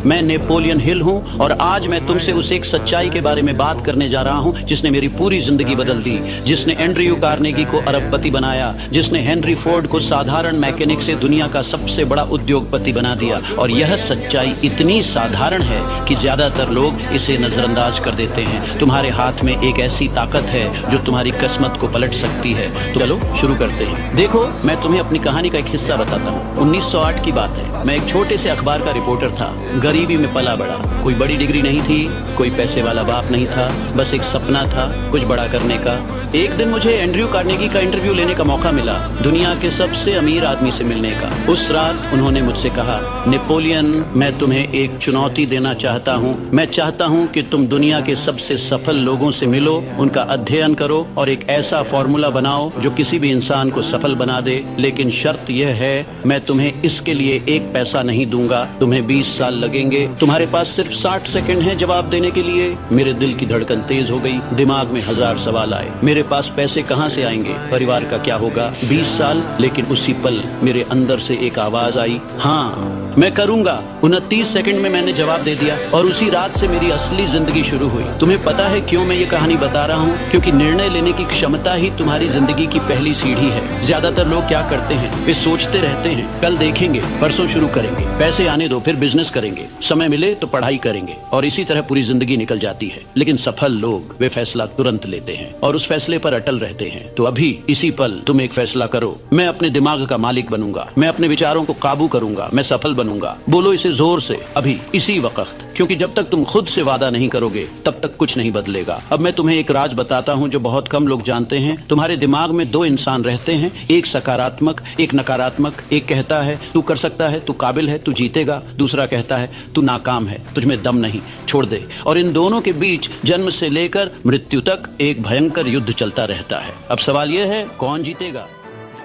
मैं Napoleon Hill हूँ और आज मैं तुमसे उस एक सच्चाई के बारे में बात करने जा रहा हूँ जिसने मेरी पूरी जिंदगी बदल दी, जिसने एंड्रयू कार्नेगी को अरबपति बनाया, जिसने हेनरी फोर्ड को साधारण मैकेनिक से दुनिया का सबसे बड़ा उद्योगपति बना दिया। और यह सच्चाई इतनी साधारण है कि ज्यादातर लोग इसे नजरअंदाज कर देते हैं। तुम्हारे हाथ में एक ऐसी ताकत है जो तुम्हारी किस्मत को पलट सकती है। तो चलो शुरू करते हैं। देखो, मैं तुम्हें अपनी कहानी का एक हिस्सा बताता हूँ। 1908 की बात है। मैं एक छोटे से अखबार का रिपोर्टर था। गरीबी में पला बड़ा, कोई बड़ी डिग्री नहीं थी, कोई पैसे वाला बाप नहीं था, बस एक सपना था कुछ बड़ा करने का। एक दिन मुझे एंड्रयू कार्नेगी का इंटरव्यू लेने का मौका मिला, दुनिया के सबसे अमीर आदमी से मिलने का। उस रात उन्होंने मुझसे कहा, नेपोलियन, मैं तुम्हें एक चुनौती देना चाहता हूँ। मैं चाहता हूँ कि तुम दुनिया के सबसे सफल लोगों से मिलो, उनका अध्ययन करो और एक ऐसा फॉर्मूला बनाओ जो किसी भी इंसान को सफल बना दे। लेकिन शर्त यह है, मैं तुम्हें इसके लिए एक पैसा नहीं दूंगा। तुम्हें 20 साल लगेंगे। तुम्हारे पास सिर्फ 60 सेकंड है जवाब देने के लिए। मेरे दिल की धड़कन तेज हो गई, दिमाग में 1000 सवाल आए। मेरे पास पैसे कहाँ से आएंगे? परिवार का क्या होगा? 20 साल। लेकिन उसी पल मेरे अंदर से एक आवाज आई, हाँ मैं करूंगा। 29 सेकंड में मैंने जवाब दे दिया और उसी रात से मेरी असली जिंदगी शुरू हुई। तुम्हें पता है क्यों मैं ये कहानी बता रहा हूँ? क्योंकि निर्णय लेने की क्षमता ही तुम्हारी जिंदगी की पहली सीढ़ी है। ज्यादातर लोग क्या करते हैं, वे सोचते रहते हैं कल देखेंगे, परसों शुरू करेंगे, पैसे आने दो फिर बिजनेस करेंगे, समय मिले तो पढ़ाई करेंगे, और इसी तरह पूरी जिंदगी निकल जाती है। लेकिन सफल लोग वे फैसला तुरंत लेते हैं और उस फैसले पर अटल रहते हैं। तो अभी इसी पल तुम एक फैसला करो, मैं अपने दिमाग का मालिक बनूंगा, मैं अपने विचारों को काबू करूंगा, मैं सफल बनूंगा। बोलो इसे जोर से, अभी इसी वक्त। क्योंकि जब तक तुम खुद से वादा नहीं करोगे तब तक कुछ नहीं बदलेगा। अब मैं तुम्हें एक राज बताता हूँ जो बहुत कम लोग जानते हैं। तुम्हारे दिमाग में 2 इंसान रहते हैं, एक सकारात्मक, एक नकारात्मक। एक कहता है तू कर सकता है, तू काबिल है, तू जीतेगा। दूसरा कहता है तू नाकाम है, तुझमें दम नहीं, छोड़ दे। और इन दोनों के बीच जन्म से लेकर मृत्यु तक एक भयंकर युद्ध चलता रहता है। अब सवाल यह है, कौन जीतेगा?